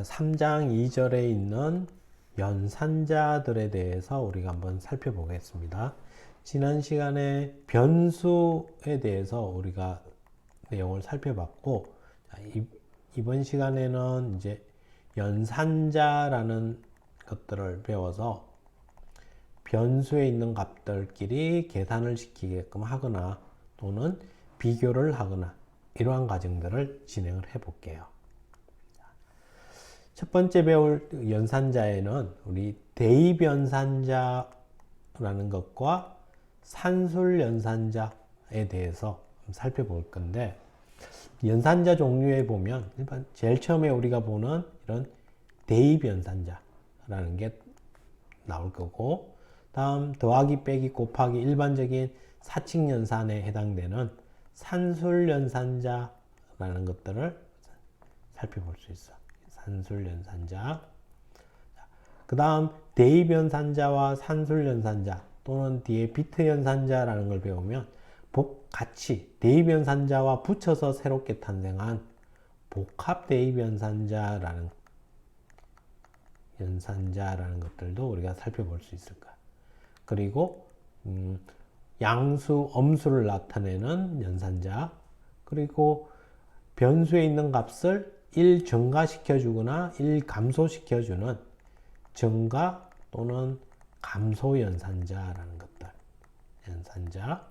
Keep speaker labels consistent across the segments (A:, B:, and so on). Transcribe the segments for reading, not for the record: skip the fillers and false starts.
A: 3장 2절에 있는 연산자들에 대해서 우리가 한번 살펴보겠습니다. 지난 시간에 변수에 대해서 우리가 내용을 살펴봤고, 이번 시간에는 이제 연산자라는 것들을 배워서 변수에 있는 값들끼리 계산을 시키게끔 하거나 또는 비교를 하거나 이러한 과정들을 진행을 해 볼게요. 첫 번째 배울 연산자에는 우리 대입연산자라는 것과 산술연산자에 대해서 살펴볼 건데, 연산자 종류에 보면 일반 제일 처음에 우리가 보는 이런 대입연산자라는 게 나올 거고, 다음 더하기 빼기 곱하기 일반적인 사칙연산에 해당되는 산술연산자라는 것들을 살펴볼 수 있어. 산술연산자. 그 다음 대입연산자와 산술연산자 또는 뒤에 비트연산자라는 걸 배우면 같이 대입연산자와 붙여서 새롭게 탄생한 복합대입연산자라는 것들도 우리가 살펴볼 수 있을 거야. 그리고 양수, 엄수를 나타내는 연산자, 그리고 변수에 있는 값을 1 증가시켜 주거나 1 감소시켜 주는 증가 또는 감소 연산자라는 것들. 연산자.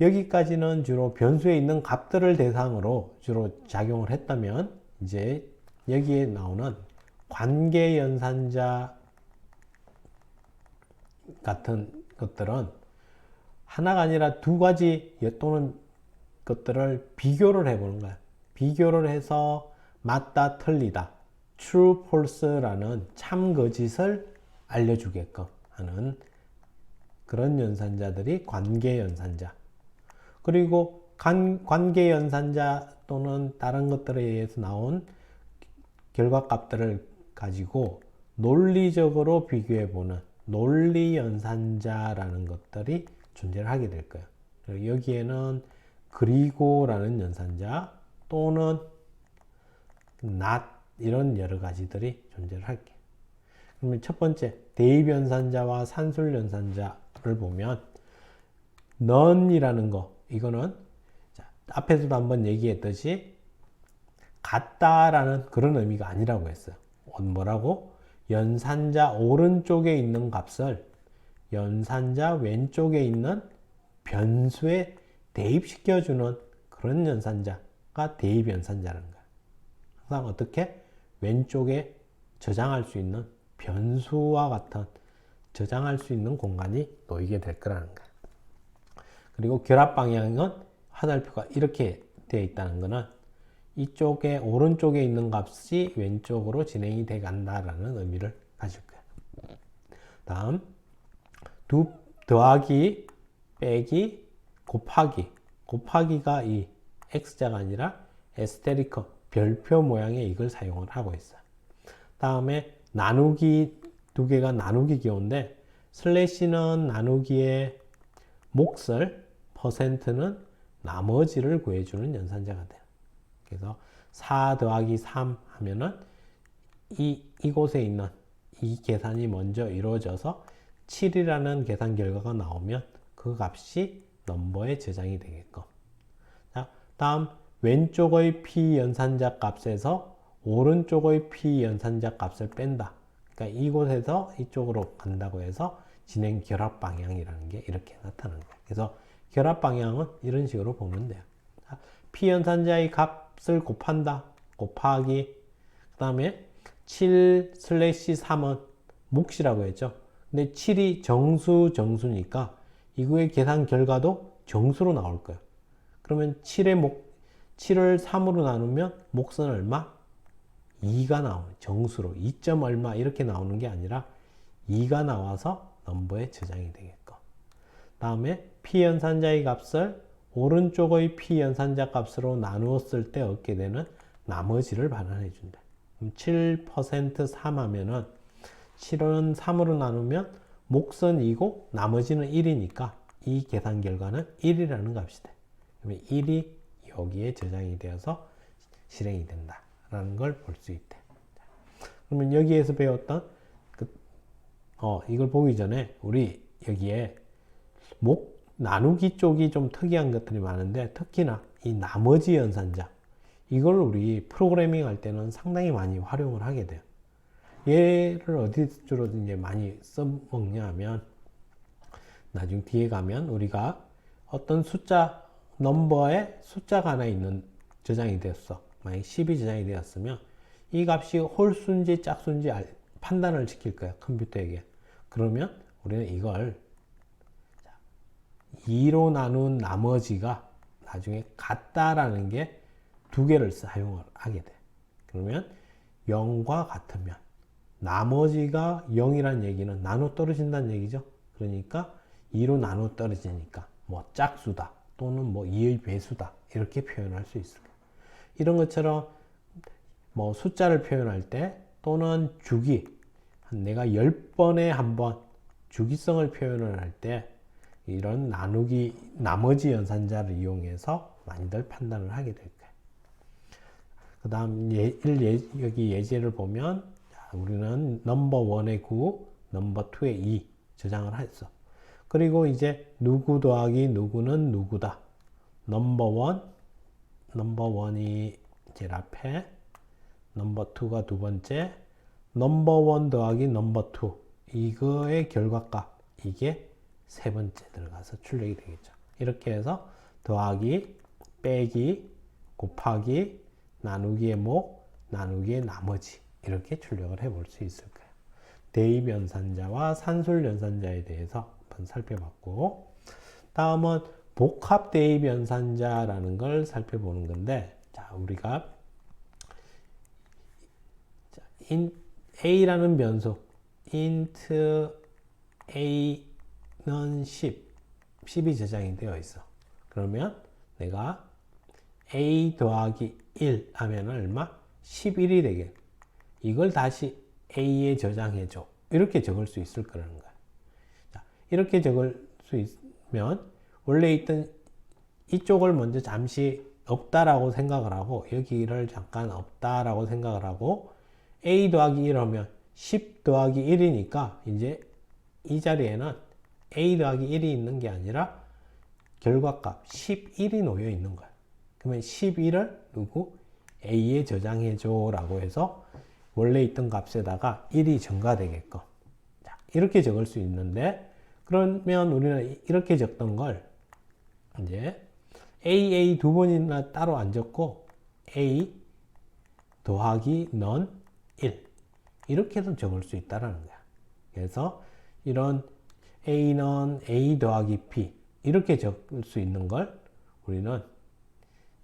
A: 여기까지는 주로 변수에 있는 값들을 대상으로 주로 작용을 했다면, 이제 여기에 나오는 관계 연산자 같은 것들은 하나가 아니라 두 가지 또는 것들을 비교를 해보는 거야. 비교를 해서 맞다, 틀리다, true, false라는 참, 거짓을 알려주게끔 하는 그런 연산자들이 관계 연산자. 그리고 관계 연산자 또는 다른 것들에 의해서 나온 결과값들을 가지고 논리적으로 비교해보는 논리 연산자라는 것들이 존재를 하게 될 거예요. 여기에는 그리고라는 연산자 또는 not 이런 여러 가지들이 존재를 할게. 그러면 첫 번째 대입연산자와 산술연산자를 보면 none이라는 거, 이거는 앞에서도 한번 얘기했듯이 같다라는 그런 의미가 아니라고 했어요. 뭐라고? 연산자 오른쪽에 있는 값을 연산자 왼쪽에 있는 변수에 대입시켜주는 그런 연산자가 대입연산자라는 거야. 항상 어떻게? 왼쪽에 저장할 수 있는 변수와 같은 저장할 수 있는 공간이 놓이게 될 거라는 거야. 그리고 결합 방향은 화살표가 이렇게 되어 있다는 것은 이쪽에 오른쪽에 있는 값이 왼쪽으로 진행이 돼 간다라는 의미를 가질 거야. 다음 더하기 빼기 곱하기가 이 x자가 아니라 에스테리커 별표 모양의 이걸 사용을 하고 있어. 다음에 나누기, 두 개가 나누기 기호인데 슬래시는 나누기의 몫을, 퍼센트는 나머지를 구해주는 연산자가 돼요. 그래서 4 더하기 3 하면은 이곳에 있는 이 계산이 먼저 이루어져서 7이라는 계산 결과가 나오면 그 값이 넘버에 저장이 되게끔. 자, 다음 왼쪽의 p 연산자 값에서 오른쪽의 p 연산자 값을 뺀다. 그러니까 이곳에서 이쪽으로 간다고 해서 진행 결합 방향이라는 게 이렇게 나타나는 거예요. 그래서 결합 방향은 이런 식으로 보면 돼요. 자, p 연산자의 값을 곱한다. 곱하기, 그 다음에 7/3은 몫이라고 했죠. 근데 7이 정수니까 이거의 계산 결과도 정수로 나올 거예요. 그러면 7을 3으로 나누면 몫은 얼마? 2가 나오는 정수로 2. 얼마 이렇게 나오는 게 아니라 2가 나와서 넘버에 저장이 되겠고, 다음에 P연산자의 값을 오른쪽의 P연산자 값으로 나누었을 때 얻게 되는 나머지를 반환해 준다. 그럼 7% 3 하면은 7은 3으로 나누면 몫은 2고 나머지는 1이니까 이 계산 결과는 1이라는 값이 돼. 그러면 1이 여기에 저장이 되어서 실행이 된다라는 걸 볼 수 있대. 그러면 여기에서 배웠던 이걸 보기 전에 우리 여기에 나누기 쪽이 좀 특이한 것들이 많은데, 특히나 이 나머지 연산자, 이걸 우리 프로그래밍 할 때는 상당히 많이 활용을 하게 돼요. 얘를 어디 주로 이제 많이 써먹냐 하면, 나중 뒤에 가면 우리가 어떤 넘버에 숫자가 하나 있는 저장이 됐어. 만약 10이 저장이 되었으면 이 값이 홀수인지 짝수인지 판단을 시킬 거야, 컴퓨터에게. 그러면 우리는 이걸 2로 나눈 나머지가 나중에 같다라는 게 두 개를 사용을 하게 돼. 그러면 0과 같으면, 나머지가 0이란 얘기는 나눠 떨어진다는 얘기죠. 그러니까 2로 나눠 떨어지니까 뭐 짝수다 또는 뭐 2의 배수다 이렇게 표현할 수 있을 거예요. 이런 것처럼 뭐 숫자를 표현할 때, 또는 주기, 내가 10번에 한 번 주기성을 표현을 할 때 이런 나머지 연산자를 이용해서 많이들 판단을 하게 될 거예요. 그 다음 여기 예제를 보면, 우리는 넘버 1에 9, 넘버 2에 2 저장을 했어. 그리고 이제 누구 더하기 누구는 누구다. 넘버 1이 제일 앞에, 넘버 2가 두 번째, 넘버 1 더하기 넘버 2, 이거의 결과값, 이게 세 번째 들어가서 출력이 되겠죠. 이렇게 해서 더하기, 빼기, 곱하기, 나누기의 목, 나누기의 나머지, 이렇게 출력을 해볼 수 있을 거예요. 대입 연산자와 산술 연산자에 대해서 한번 살펴봤고, 다음은 복합 대입 연산자라는 걸 살펴보는 건데, 자, 우리가 a라는 변수 int a는 10이 저장이 되어 있어. 그러면 내가 a 더하기 1 하면 얼마? 11이 되게. 이걸 다시 a에 저장해줘. 이렇게 적을 수 있을 거라는 거야. 자, 이렇게 적을 수 있으면 원래 있던 이쪽을 먼저 잠시 없다라고 생각을 하고, 여기를 잠깐 없다라고 생각을 하고, a 더하기 1 하면 10 더하기 1이니까 이제 이 자리에는 a 더하기 1이 있는 게 아니라 결과값 11이 놓여 있는 거야. 그러면 11을 a에 저장해줘 라고 해서 원래 있던 값에다가 1이 증가되게끔, 자, 이렇게 적을 수 있는데, 그러면 우리는 이렇게 적던 걸 이제 a 두 번이나 따로 안 적고 a 더하기 넌 1, 이렇게도 적을 수 있다라는 거야. 그래서 이런 a는 a 더하기 b 이렇게 적을 수 있는 걸 우리는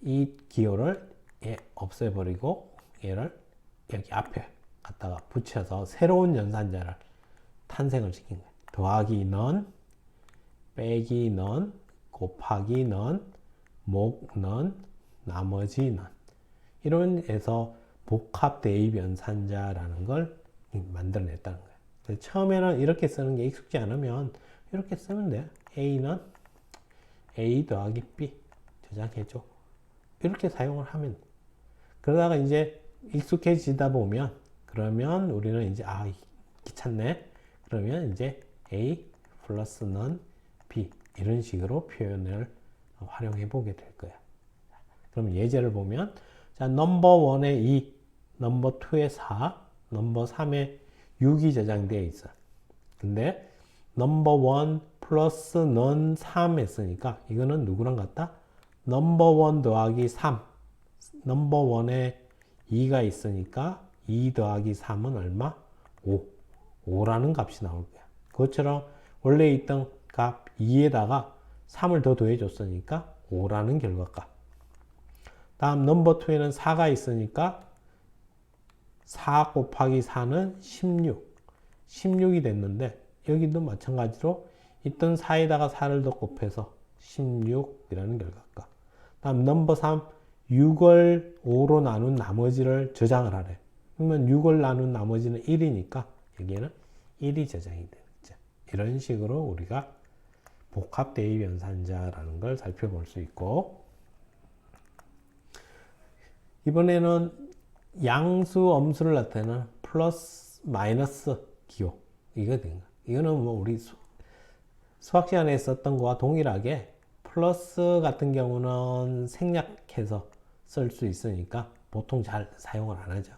A: 이 기호를 없애버리고 얘를 여기 앞에 갖다가 붙여서 새로운 연산자를 탄생을 시킨 거예요. 더하기 넌, 빼기 넌, 곱하기 넌, 목 넌, 나머지 넌, 이런 해서 복합 대입 연산자라는 걸 만들어냈다는 거예요. 그래서 처음에는 이렇게 쓰는 게 익숙지 않으면 이렇게 쓰면 돼요. a는 a 더하기 b 저장해줘. 이렇게 사용을 하면 돼. 그러다가 이제 익숙해지다 보면, 그러면 우리는 이제 귀찮네. 그러면 이제 a 플러스 넌 b 이런 식으로 표현을 활용해 보게 될 거야. 그럼 예제를 보면, 자, 넘버 1에 2, 넘버 2에 4, 넘버 3에 6이 저장되어 있어. 근데 넘버 1 플러스 넌 3 했으니까 이거는 누구랑 같다? 넘버 1 더하기 3. 넘버 1에 2가 있으니까 2 더하기 3은 얼마? 5. 5라는 값이 나올 거야. 그것처럼 원래 있던 값 2에다가 3을 더 더해줬으니까 5라는 결과값. 다음 넘버 2에는 4가 있으니까 4 곱하기 4는 16. 16이 됐는데, 여기도 마찬가지로 있던 4에다가 4를 더 곱해서 16이라는 결과값. 다음 넘버 3, 6을 5로 나눈 나머지를 저장을 하래. 그러면 6을 나눈 나머지는 1이니까 여기에는 1이 저장이 되겠죠. 이런 식으로 우리가 복합 대입 연산자라는 걸 살펴볼 수 있고, 이번에는 양수, 엄수를 나타내는 플러스, 마이너스 기호. 이거 된 거야. 이거는 뭐 우리 수학 시간에 썼던 거와 동일하게 플러스 같은 경우는 생략해서 쓸 수 있으니까 보통 잘 사용을 안 하죠.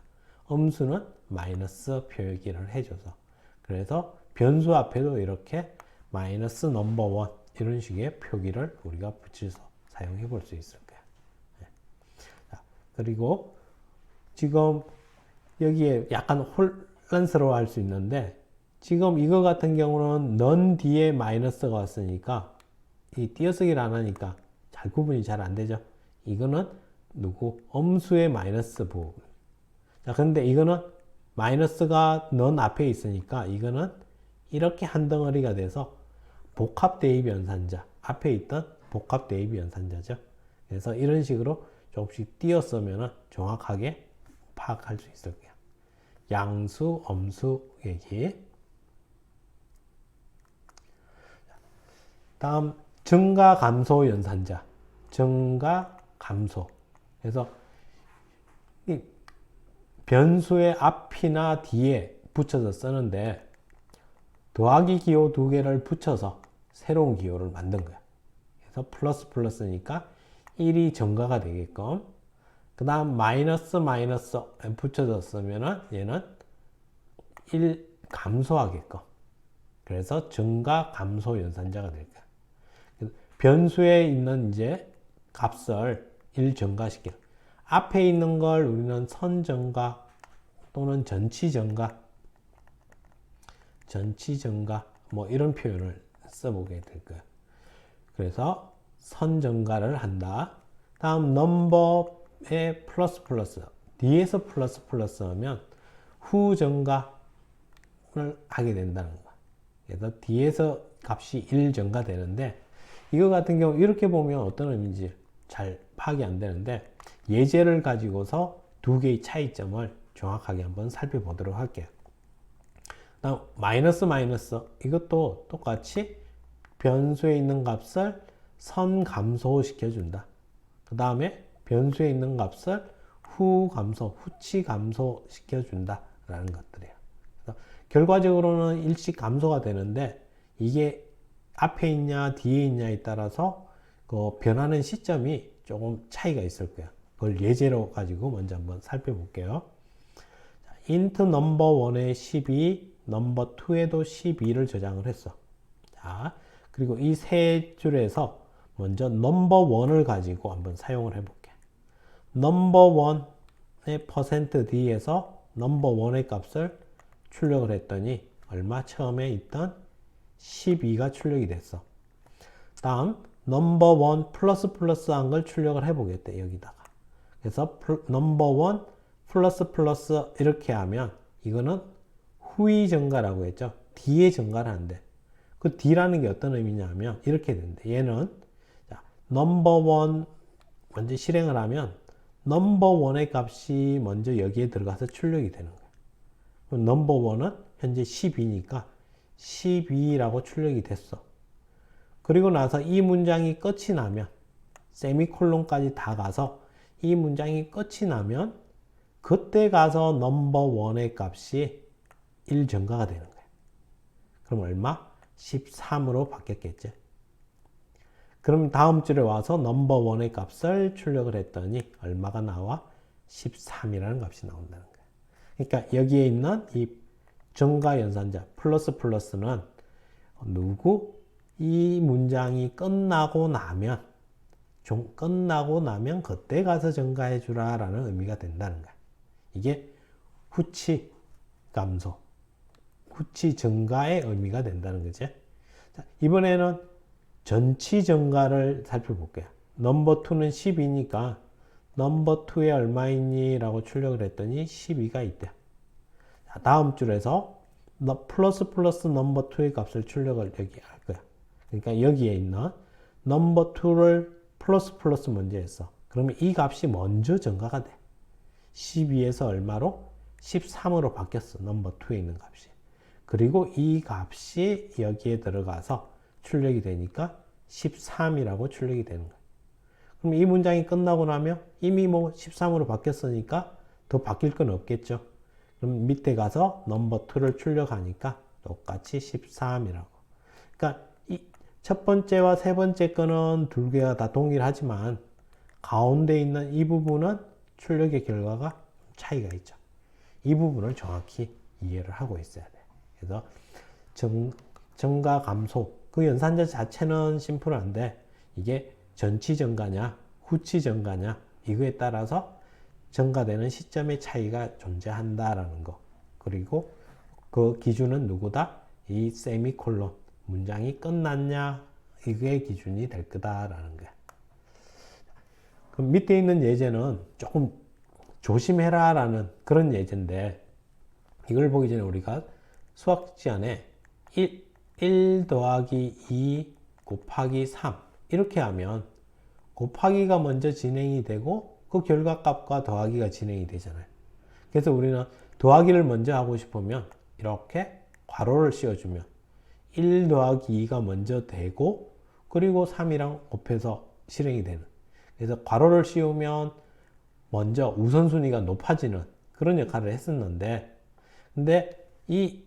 A: 음수는 마이너스 표기를 해줘서. 그래서 변수 앞에도 이렇게 마이너스 넘버 원 이런 식의 표기를 우리가 붙여서 사용해 볼 수 있을 거야. 자, 그리고 지금 여기에 약간 혼란스러워 할 수 있는데 지금 이거 같은 경우는 넌 뒤에 마이너스가 왔으니까 이 띄어쓰기를 안 하니까 잘 구분이 잘 안 되죠. 이거는 누구? 음수의 마이너스 부분. 자, 근데 이거는 마이너스가 넌 앞에 있으니까 이거는 이렇게 한 덩어리가 돼서 복합 대입 연산자. 앞에 있던 복합 대입 연산자죠. 그래서 이런 식으로 조금씩 띄어 쓰면 정확하게 파악할 수 있을 거예요. 양수, 엄수 얘기. 다음 증가, 감소 연산자. 증가, 감소. 그래서 이 변수의 앞이나 뒤에 붙여서 쓰는데 더하기 기호 두 개를 붙여서 새로운 기호를 만든 거야. 그래서 플러스 플러스니까 1이 증가가 되게끔 그 다음 마이너스 마이너스 붙여서 쓰면은 얘는 1 감소하게끔 그래서 증가 감소 연산자가 될 거야. 변수에 있는 이제 값을 1 증가시켜. 앞에 있는 걸 우리는 선 증가 또는 전치 증가 뭐 이런 표현을 써보게 될 거야. 그래서 선 증가를 한다. 다음 넘버에 플러스 플러스 뒤에서 플러스 플러스 하면 후 증가를 하게 된다는 거야. 그래서 뒤에서 값이 1 증가되는데 이거 같은 경우 이렇게 보면 어떤 의미인지 잘 파악이 안 되는데 예제를 가지고서 두 개의 차이점을 정확하게 한번 살펴보도록 할게요. 다음 마이너스 마이너스 이것도 똑같이 변수에 있는 값을 선 감소시켜 준다. 그 다음에 변수에 있는 값을 후 감소, 후치 감소시켜 준다 라는 것들이에요. 그래서 결과적으로는 일씩 감소가 되는데 이게 앞에 있냐 뒤에 있냐에 따라서 그 변하는 시점이 조금 차이가 있을 거예요. 그걸 예제로 가지고 먼저 한번 살펴볼게요. int 넘버 1에 12, 넘버 2에도 12를 저장을 했어. 자, 그리고 이 세 줄에서 먼저 넘버 1을 가지고 한번 사용을 해볼게. 넘버 1의 %d에서 넘버 1의 값을 출력을 했더니 얼마? 처음에 있던 12가 출력이 됐어. 다음 넘버 1 플러스 플러스 한 걸 출력을 해보겠대 여기다가. 그래서 넘버 1 플러스 플러스 이렇게 하면 이거는 후이 증가라고 했죠. 뒤에 증가를 한대. 그 D라는 게 어떤 의미냐면 이렇게 된대. 얘는 넘버 1 먼저 실행을 하면 넘버 1의 값이 먼저 여기에 들어가서 출력이 되는 거예요. 넘버 1은 현재 12니까 12라고 출력이 됐어. 그리고 나서 이 문장이 끝이 나면 세미콜론까지 다 가서 이 문장이 끝이 나면 그때 가서 넘버 1의 값이 1 증가가 되는 거예요. 그럼 얼마? 13으로 바뀌었겠지. 그럼 다음 줄에 와서 넘버 1의 값을 출력을 했더니 얼마가 나와? 13이라는 값이 나온다는 거예요. 그러니까 여기에 있는 이 증가 연산자 플러스 플러스는 누구? 이 문장이 끝나고 나면 그때 가서 증가해 주라 라는 의미가 된다는 거야. 이게 후치 감소, 후치 증가의 의미가 된다는 거지. 자, 이번에는 전치 증가를 살펴볼게요. 넘버 2는 10이니까 넘버 2에 얼마 있니? 라고 출력을 했더니 12가 있대. 자, 다음 줄에서 플러스 플러스 넘버 2의 값을 출력을 여기 할 거야. 그러니까 여기에 있는 넘버 2를 플러스 플러스 먼저 했어. 그러면 이 값이 먼저 증가가 돼. 12에서 얼마로? 13으로 바뀌었어. 넘버 2에 있는 값이. 그리고 이 값이 여기에 들어가서 출력이 되니까 13이라고 출력이 되는 거야. 그럼 이 문장이 끝나고 나면 이미 뭐 13으로 바뀌었으니까 더 바뀔 건 없겠죠. 그럼 밑에 가서 넘버 2를 출력하니까 똑같이 13이라고. 그러니까 이 첫 번째와 세 번째 거는 두 개가 다 동일하지만 가운데 있는 이 부분은 출력의 결과가 차이가 있죠. 이 부분을 정확히 이해를 하고 있어야 돼. 그래서 증가 감소 그 연산자 자체는 심플한데 이게 전치 증가냐 후치 증가냐 이거에 따라서 증가되는 시점의 차이가 존재한다라는 거. 그리고 그 기준은 누구다? 이 세미콜론 문장이 끝났냐 이게 기준이 될 거다라는 거야. 그럼 밑에 있는 예제는 조금 조심해라 라는 그런 예제인데 이걸 보기 전에 우리가 수학 시간에 1 더하기 2 곱하기 3 이렇게 하면 곱하기가 먼저 진행이 되고 그 결과값과 더하기가 진행이 되잖아요. 그래서 우리는 더하기를 먼저 하고 싶으면 이렇게 괄호를 씌워주면 1 더하기 2가 먼저 되고 그리고 3이랑 곱해서 실행이 되는. 그래서 괄호를 씌우면 먼저 우선순위가 높아지는 그런 역할을 했었는데 근데 이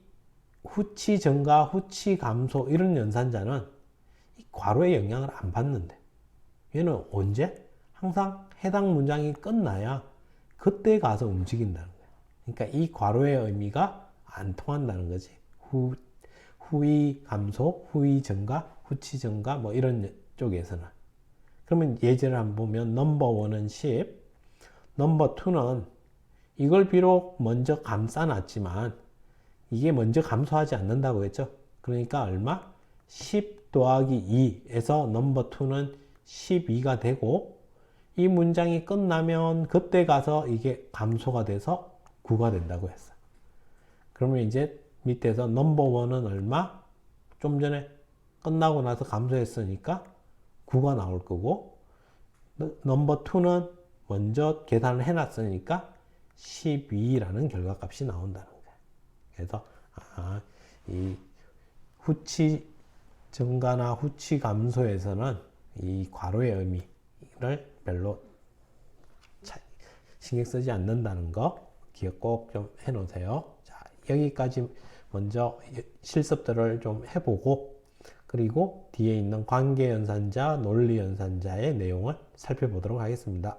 A: 후치 증가, 후치 감소 이런 연산자는 이 괄호의 영향을 안 받는데 얘는 언제? 항상 해당 문장이 끝나야 그때 가서 움직인다는 거예요. 그러니까 이 괄호의 의미가 안 통한다는 거지. 후위 감소, 후위 증가, 후치 증가 뭐 이런 쪽에서는. 그러면 예제를 한번 보면 넘버 1은 10, 넘버 2는 이걸 비록 먼저 감싸놨지만 이게 먼저 감소하지 않는다고 했죠. 그러니까 얼마? 10 더하기 2에서 넘버 2는 12가 되고 이 문장이 끝나면 그때 가서 이게 감소가 돼서 9가 된다고 했어. 그러면 이제 밑에서 넘버 1은 얼마? 좀 전에 끝나고 나서 감소했으니까 9가 나올 거고 넘버 2는 먼저 계산을 해놨으니까 12라는 결과값이 나온다는 거예요. 그래서 이 후치 증가나 후치 감소에서는 이 괄호의 의미를 별로 신경 쓰지 않는다는 거 기억 꼭 좀 해놓으세요. 자, 여기까지 먼저 실습들을 좀 해보고 그리고 뒤에 있는 관계연산자, 논리연산자의 내용을 살펴보도록 하겠습니다.